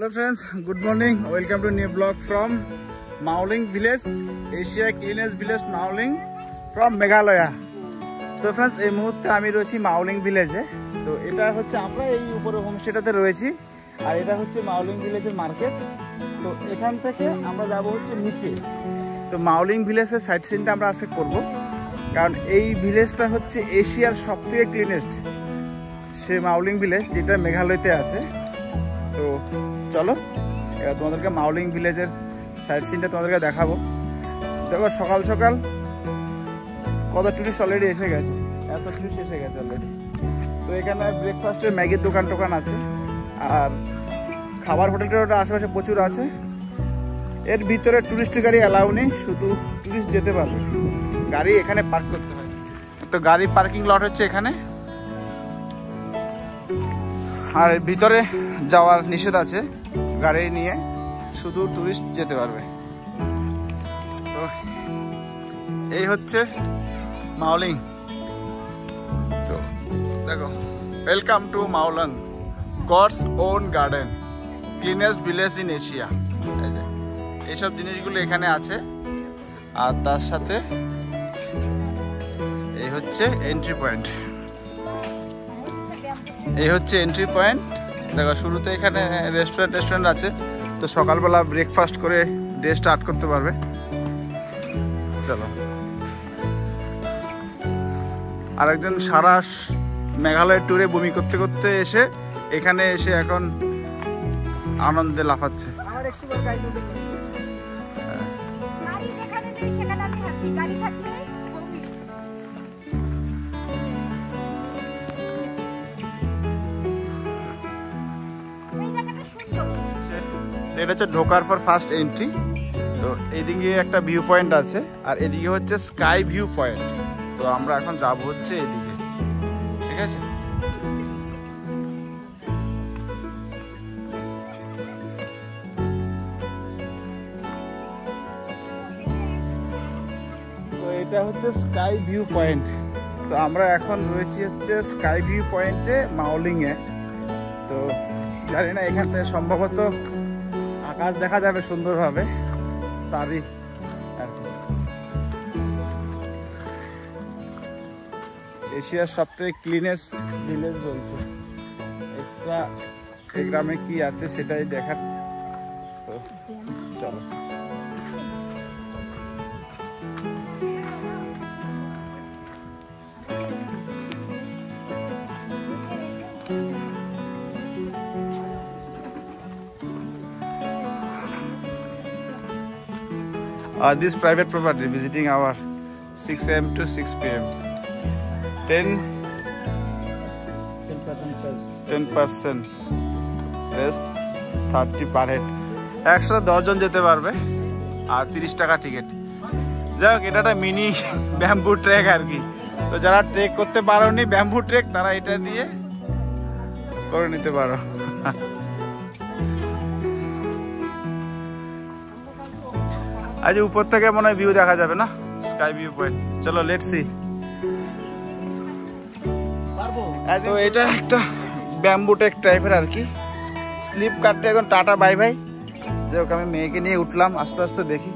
Hello friends, good morning. Welcome to new vlog from Mawling village, Asia cleanest village Mawling from Meghalaya. তো friends এই মুহূর্তে আমি রয়েছি মাওলিং ভিলেজে। তো এটা হচ্ছে আমরা এই উপরে হোমস্টেটাতে রয়েছি আর এটা হচ্ছে মাওলিং ভিলেজের মার্কেট। তো এখান থেকে আমরা যাব হচ্ছে নিচে। তো মাওলিং ভিলেজের সাইট সিনটা আমরা আজকে করব, কারণ এই ভিলেজটা হচ্ছে এশিয়ার সবথেকে ক্লিনেস্ট সে মাওলিং ভিলেজ, যেটা মেঘালয়তে আছে। তো চলো এবার তোমাদেরকে মাওলিং ভিলেজের সাইট সিনটা তোমাদেরকে দেখাবো। দেখো সকাল সকাল কত টুরিস্ট অলরেডি এসে গেছে, এত টুরিস্ট এসে গেছে অলরেডি। তো এখানে ব্রেকফাস্টের ম্যাগির দোকান আছে আর খাবার হোটেলটা আশেপাশে প্রচুর আছে। এর ভিতরে টুরিস্ট গাড়ি অ্যালাউ নেই, শুধু টুরিস্ট যেতে পারবে, গাড়ি এখানে পার্ক করতে হয়। তো গাড়ি পার্কিং লট হচ্ছে এখানে, আর ভিতরে যাওয়ার নিষেধ আছে, গাড়ি নিয়ে শুধু টুরিস্ট যেতে পারবে। তো এই হচ্ছে মাওলিং। তো দেখো, welcome to Mawlynnong, God's own garden, cleanest village in Asia. এইসব জিনিসগুলো এখানে আছে। আর তার সাথে এই হচ্ছে এন্ট্রি পয়েন্ট, এই হচ্ছে এন্ট্রি পয়েন্ট। দেখো শুরুতে এখানে রেস্টুরেন্ট আছে। তো সকালবেলা ব্রেকফাস্ট করে ডে স্টার্ট করতে পারবে। চলো, আরেকজন সারা মেঘালয় ট্যুরে বমি করতে করতে এসে এখানে এসে এখন আনন্দে লাফাচ্ছে। এটা হচ্ছে ঢোকার পর ফার্স্ট এন্ট্রি। তো এইদিকে একটা ভিউ পয়েন্ট আছে আর এদিকে হচ্ছে স্কাই ভিউ পয়েন্ট। তো আমরা এখন যাব হচ্ছে এদিকে, ঠিক আছে? তো এটা হচ্ছে স্কাই ভিউ পয়েন্ট। তো আমরা এখন রয়েছি হচ্ছে স্কাই ভিউ পয়েন্টে মাওলিংয়ে। তো জানি না এখান থেকে সম্ভবত আকাশ দেখা যাবে সুন্দরভাবে, তারই আর কি। এশিয়ার সবথেকে ক্লিনেস্ট ভিলেজ বলছে। এক্সট্রা এই গ্রামে কি আছে সেটাই দেখার। তো চলো, this private property visiting hour 6 AM to 6 PM, 10% rest, 30 per head। 110 জন যেতে পারবে আর 30 টাকা টিকিট। যাই হোক, এটা একটা মিনি ব্যাম্বু ট্রেক আর কি। তো যারা ট্রেক করতে পারোনি ব্যাম্বু ট্রেক, তারা এটা দিয়ে করে নিতে পারো। আজ উপর থেকে মনে হয় ভিউ দেখা যাবে না, স্কাই ভিউ পয়েন্ট। চলো লেটস সি। তো এটা একটা ব্যাম্বু টেক টাইপের আর কি। স্লিপ কাটতে এখন টাটা বাই বাই। যাই হোক, আমি মেয়েকে নিয়ে উঠলাম, আস্তে আস্তে দেখি।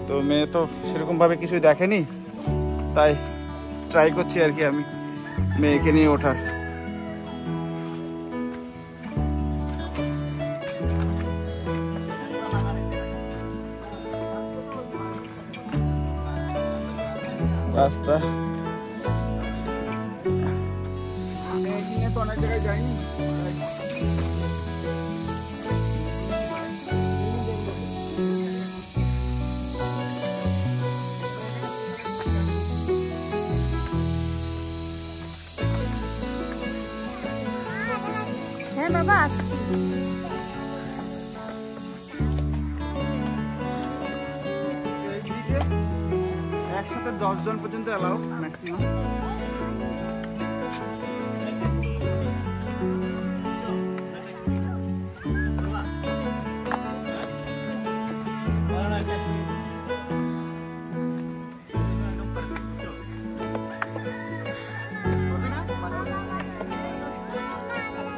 তো মেয়ে তো সেরকম ভাবে কিছুই দেখেনি, তাই ট্রাই করছি আর কি আমি মেয়েকে নিয়ে ওঠার। রাস্তা তো অনেক জায়গায় যায়নি। হ্যাঁ বাবা, একসাথে 10 জন পর্যন্ত অ্যালাউ ম্যাক্সিমাম।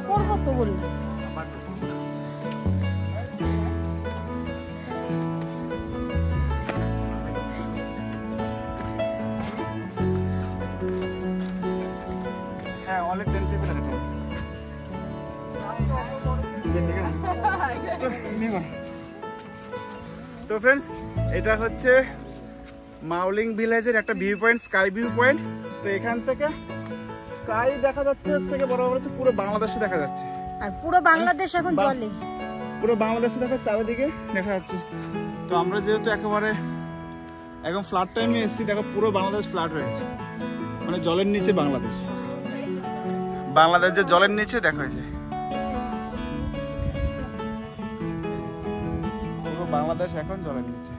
করবো তো বললো। তো ফ্রেন্ডস, এটা হচ্ছে মাউলিং ভিলেজের একটা view point, sky view point. তো এখান থেকে স্কাই দেখা যাচ্ছে, থেকে বড় বড় পুরো বাংলাদেশে দেখা যাচ্ছে। আর পুরো বাংলাদেশ এখন জলে, পুরো বাংলাদেশে দেখা চারিদিকে দেখা যাচ্ছে। তো আমরা যেহেতু একেবারে এখন ফ্লাড টাইমে এসেছি, দেখো পুরো বাংলাদেশ ফ্লাড হয়েছে, মানে জলের নিচে বাংলাদেশ। বাংলাদেশ যে জলের নিচে দেখা হয়েছে, পুরো বাংলাদেশ এখন জলের নিচে।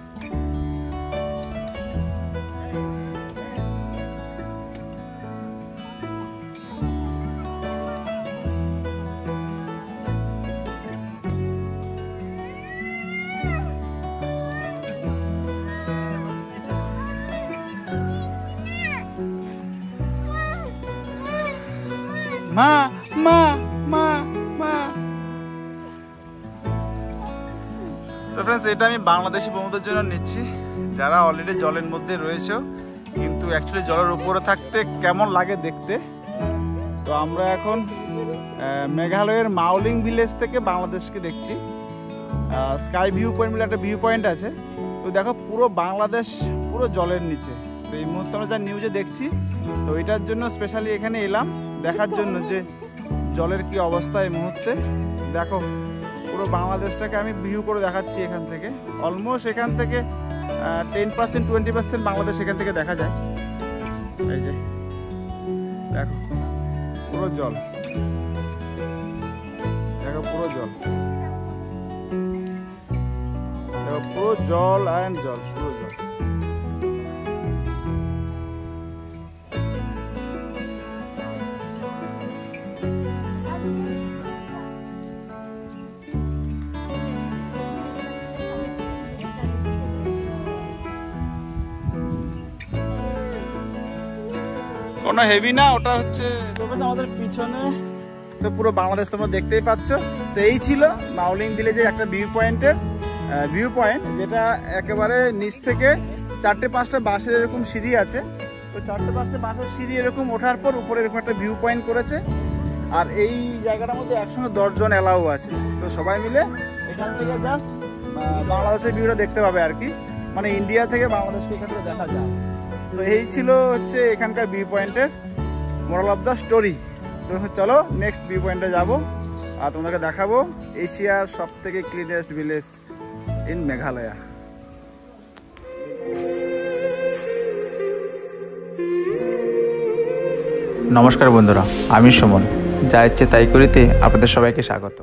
মা মা মা মা। তো ফ্রেন্ডস, এটা আমি বাংলাদেশি বন্ধুদের জন্য নিচ্ছি, যারা অলরেডি জলের মধ্যে রয়েছে কিন্তু অ্যাকচুয়ালি জলের উপরে থাকতে কেমন লাগে দেখতে। তো আমরা এখন মেঘালয়ের মাউলিং ভিলেজ থেকে বাংলাদেশকে দেখছি। স্কাই ভিউ পয়েন্ট বলে একটা ভিউ পয়েন্ট আছে। তো দেখো পুরো বাংলাদেশ পুরো জলের নিচে। তো এই মুহূর্তে আমরা যা নিউজে দেখছি, তো এটার জন্য স্পেশালি এখানে এলাম দেখার জন্য যে জলের কি অবস্থা এই মুহূর্তে। দেখো পুরো বাংলাদেশটাকে আমি ভিউ করে দেখাচ্ছি এখান থেকে। অলমোস্ট এখান থেকে 10% 20% বাংলাদেশ এখান থেকে দেখা যায়। এই যে দেখো পুরো জল, দেখো পুরো জল, দেখো পুরো জল অ্যান্ড জল, পুরো জল। কোনো হেভি না, ওটা হচ্ছে আমাদের পিছনে। তো পুরো বাংলাদেশ তোমরা দেখতেই পাচ্ছ। তো এই ছিল মাউলিং ভিলেজের একটা ভিউ পয়েন্ট, যেটা একেবারে নিচ থেকে 4-5টা বাঁশের এরকম সিঁড়ি আছে। তো 4-5টা বাঁশের সিঁড়ি এরকম ওঠার পর উপরে এরকম একটা ভিউ পয়েন্ট করেছে। আর এই জায়গাটার মধ্যে একসঙ্গে 10 জন এলাও আছে। তো সবাই মিলে এখান থেকে জাস্ট বাংলাদেশের ভিউটা দেখতে পাবে আর কি, মানে ইন্ডিয়া থেকে বাংলাদেশকে এখান থেকে দেখা যায়। তো এই ছিল হচ্ছে এখানকার ভিউ পয়েন্টের মোরাল অফ দ্য স্টোরি। তো চলো নেক্সট ভিউ পয়েন্টে যাবো আর তোমাদেরকে দেখাবো এশিয়ার সবথেকে ক্লিনেস্ট ভিলেজ ইন মেঘালয়া। নমস্কার বন্ধুরা, আমি সুমন, যা ইচ্ছে তাই করিতে আপনাদের সবাইকে স্বাগত।